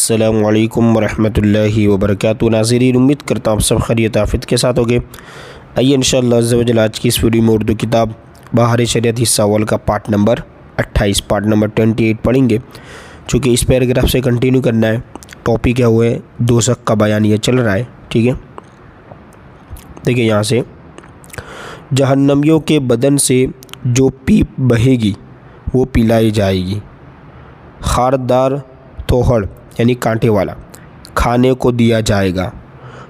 السلام علیکم ورحمۃ اللہ وبرکاتہ۔ ناظرین، امید کرتا ہوں آپ سب خیریت آفت کے ساتھ ہوگے۔ آئیے انشاءاللہ عز و جل آج کی اس ویڈیو میں اردو کتاب بہار شریعت حصہ اول کا پارٹ نمبر 28 پارٹ نمبر 28 پڑھیں گے، چونکہ اس پیراگراف سے کنٹینیو کرنا ہے۔ ٹاپک کیا ہوا ہے؟ دوزخ کا بیان یہ چل رہا ہے، ٹھیک ہے۔ دیکھیں یہاں سے، جہنمیوں کے بدن سے جو پیپ بہے گی وہ پلائی جائے گی، خاردار توہڑ یعنی کانٹے والا کھانے کو دیا جائے گا۔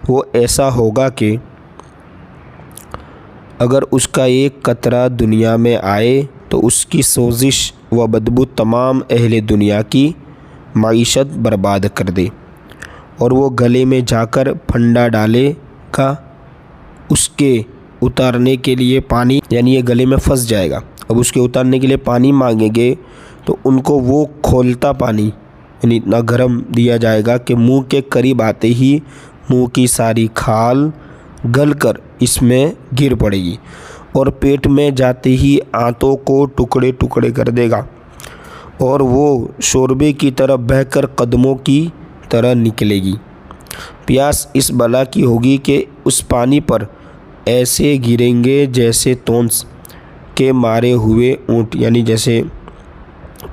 وہ ایسا ہوگا کہ اگر اس کا ایک قطرہ دنیا میں آئے تو اس کی سوزش و بدبو تمام اہل دنیا کی معیشت برباد کر دے، اور وہ گلے میں جا کر پھنڈا ڈالے گا۔ اس کے اتارنے کے لیے پانی، یعنی یہ گلے میں پھنس جائے گا، اب اس کے اتارنے کے لیے پانی مانگیں گے تو ان کو وہ کھولتا پانی یعنی اتنا گرم دیا جائے گا کہ منہ کے قریب آتے ہی منہ کی ساری کھال گل کر اس میں گر پڑے گی، اور پیٹ میں جاتے ہی آنتوں کو ٹکڑے ٹکڑے کر دے گا، اور وہ شوربے کی طرح بہہ کر قدموں کی طرح نکلے گی۔ پیاس اس بلا کی ہوگی کہ اس پانی پر ایسے گریں گے جیسے تونس کے مارے ہوئے اونٹ، یعنی جیسے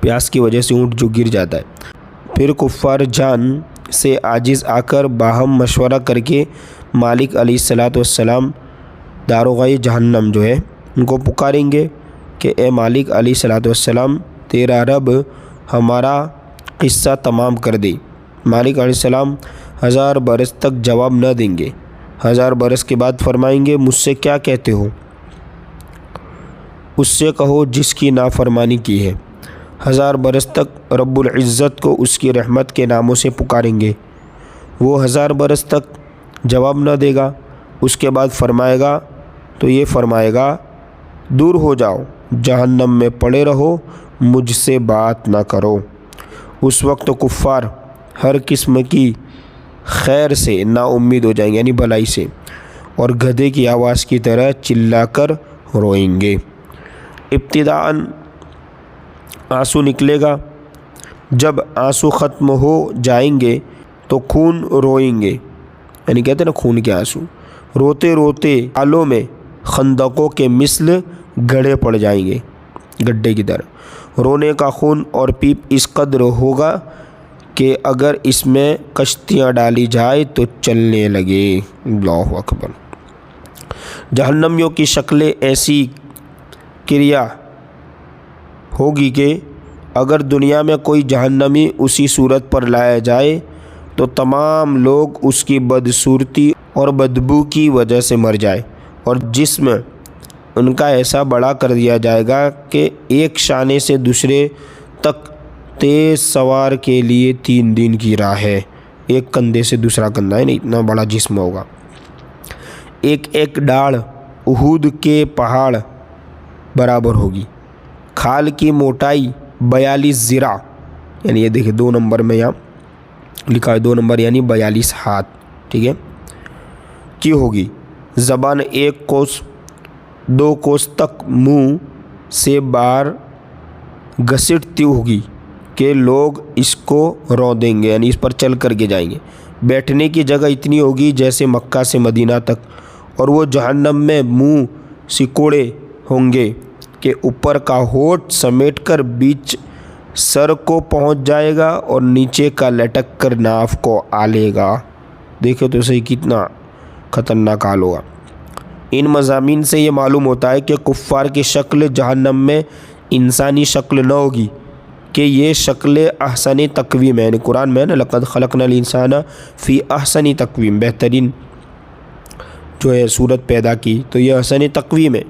پیاس کی وجہ سے اونٹ جو گر جاتا ہے۔ پھر کفار جان سے عاجز آ کر باہم مشورہ کر کے مالک علیہ الصلوۃ والسلام، داروغۂ جہنم جو ہے، ان کو پکاریں گے کہ اے مالک علیہ الصلوۃ والسلام، تیرا رب ہمارا قصہ تمام کر دے۔ مالک علیہ السلام 1000 برس تک جواب نہ دیں گے۔ 1000 برس کے بعد فرمائیں گے، مجھ سے کیا کہتے ہو؟ اس سے کہو جس کی نافرمانی کی ہے۔ 1000 برس تک رب العزت کو اس کی رحمت کے ناموں سے پکاریں گے، وہ 1000 برس تک جواب نہ دے گا۔ اس کے بعد فرمائے گا تو یہ فرمائے گا، دور ہو جاؤ، جہنم میں پڑے رہو، مجھ سے بات نہ کرو۔ اس وقت کفار ہر قسم کی خیر سے نا امید ہو جائیں گے، یعنی بھلائی سے، اور گدھے کی آواز کی طرح چلا کر روئیں گے۔ ابتداءً آنسو نکلے گا، جب آنسو ختم ہو جائیں گے تو خون روئیں گے، یعنی کہتے ہیں نا خون کے آنسو، روتے روتے آلوں میں خندقوں کے مثل گڑھے پڑ جائیں گے، گڈھے کی طرح۔ رونے کا خون اور پیپ اس قدر ہوگا کہ اگر اس میں کشتیاں ڈالی جائے تو چلنے لگے۔ اللہ اکبر۔ جہنمیوں کی شکلیں ایسی کریا ہوگی کہ اگر دنیا میں کوئی جہنمی اسی صورت پر لایا جائے تو تمام لوگ اس کی بدصورتی اور بدبو کی وجہ سے مر جائے، اور جسم ان کا ایسا بڑا کر دیا جائے گا کہ ایک شانے سے دوسرے تک تیز سوار کے لیے 3 دن کی راہ ہے۔ ایک کندھے سے دوسرا کندھا ہے، نہیں اتنا بڑا جسم ہوگا۔ ایک ایک ڈاڑھ احد کے پہاڑ برابر ہوگی۔ کھال کی موٹائی 42 ذراع، یعنی یہ دیکھیں 2 نمبر میں یہاں لکھا ہے، 2 نمبر یعنی 42 ہاتھ، ٹھیک ہے، کی ہوگی۔ زبان 1 کوس 2 کوس تک منہ سے باہر گھسیٹتی ہوگی کہ لوگ اس کو رودیں گے، یعنی اس پر چل کر کے جائیں گے۔ بیٹھنے کی جگہ اتنی ہوگی جیسے مکہ سے مدینہ تک، اور وہ جہنم میں منہ سکوڑے ہوں گے کہ اوپر کا ہونٹ سمیٹ کر بیچ سر کو پہنچ جائے گا اور نیچے کا لٹک کر ناف کو آلے گا۔ دیکھو تو صحیح کتنا خطرناک حال ہوگا۔ ان مضامین سے یہ معلوم ہوتا ہے کہ کفار کی شکل جہنم میں انسانی شکل نہ ہوگی، کہ یہ شکل احسن تقویم ہے، یعنی قرآن میں ہے نا، لقد خلقنا الانسان فی احسن تقویم، بہترین جو ہے صورت پیدا کی، تو یہ احسن تقویم ہے،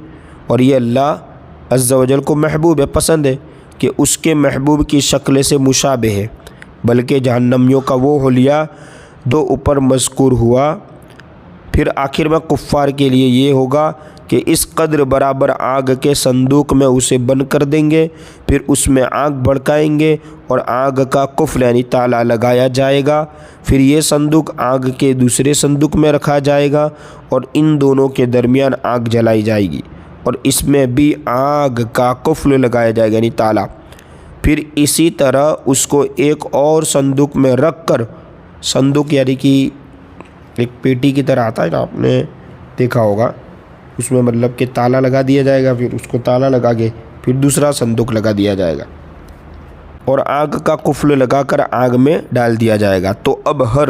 اور یہ اللہ عز و جل کو محبوب ہے، پسند ہے کہ اس کے محبوب کی شکل سے مشابہ ہے۔ بلکہ جہنمیوں کا وہ حلیہ دو اوپر مذکور ہوا، پھر آخر میں کفار کے لیے یہ ہوگا کہ اس قدر برابر آگ کے صندوق میں اسے بند کر دیں گے، پھر اس میں آگ بھڑکائیں گے اور آگ کا قفل یعنی تالا لگایا جائے گا، پھر یہ صندوق آگ کے دوسرے صندوق میں رکھا جائے گا، اور ان دونوں کے درمیان آگ جلائی جائے گی، اور اس میں بھی آگ کا قفل لگایا جائے گا یعنی تالا۔ پھر اسی طرح اس کو ایک اور صندوق میں رکھ کر، صندوق یعنی کہ ایک پیٹی کی طرح آتا ہے نا، آپ نے دیکھا ہوگا، اس میں مطلب کہ تالا لگا دیا جائے گا، پھر اس کو تالا لگا کے پھر دوسرا صندوق لگا دیا جائے گا اور آگ کا قفل لگا کر آگ میں ڈال دیا جائے گا۔ تو اب ہر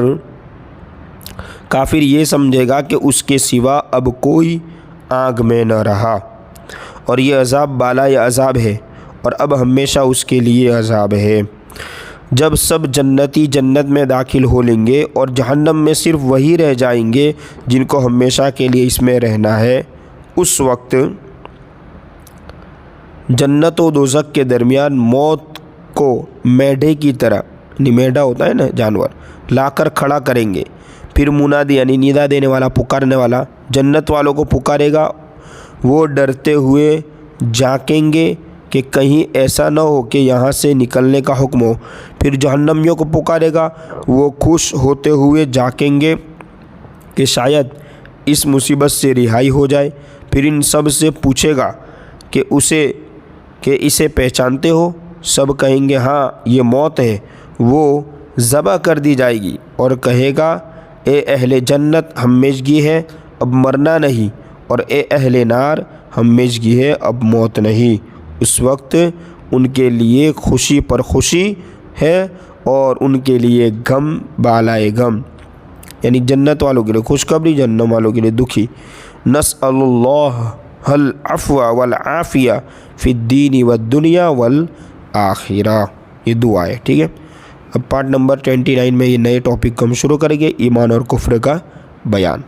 کافر یہ سمجھے گا کہ اس کے سوا اب کوئی آگ میں نہ رہا، اور یہ عذاب بالا عذاب ہے، اور اب ہمیشہ اس کے لیے عذاب ہے۔ جب سب جنتی جنت میں داخل ہو لیں گے اور جہنم میں صرف وہی رہ جائیں گے جن کو ہمیشہ کے لیے اس میں رہنا ہے، اس وقت جنت و دوزخ کے درمیان موت کو میڈے کی طرح، میڈا ہوتا ہے نا جانور، لا کر کھڑا کریں گے۔ پھر منادی یعنی ندا دینے والا، پکارنے والا جنت والوں کو پکارے گا، وہ ڈرتے ہوئے جھانکیں گے کہ کہیں ایسا نہ ہو کہ یہاں سے نکلنے کا حکم ہو۔ پھر جہنمیوں کو پکارے گا، وہ خوش ہوتے ہوئے جھانکیں گے کہ شاید اس مصیبت سے رہائی ہو جائے۔ پھر ان سب سے پوچھے گا کہ اسے پہچانتے ہو؟ سب کہیں گے ہاں یہ موت ہے۔ وہ ذبح کر دی جائے گی اور کہے گا اے اہل جنت ہمیشگی ہے، اب مرنا نہیں، اور اے اہل نار ہمیشگی ہے، اب موت نہیں۔ اس وقت ان کے لیے خوشی پر خوشی ہے اور ان کے لیے غم بالائے غم، یعنی جنت والوں کے لیے خوشخبری، جہنم والوں کے لیے دکھی۔ نسأل اللہ العفو والعافیہ فی الدین والدنیا والآخرہ، یہ دعا ہے، ٹھیک ہے۔ اب پارٹ نمبر 29 میں یہ نئے ٹاپک کو ہم شروع کریں گے، ایمان اور کفر کا بیان۔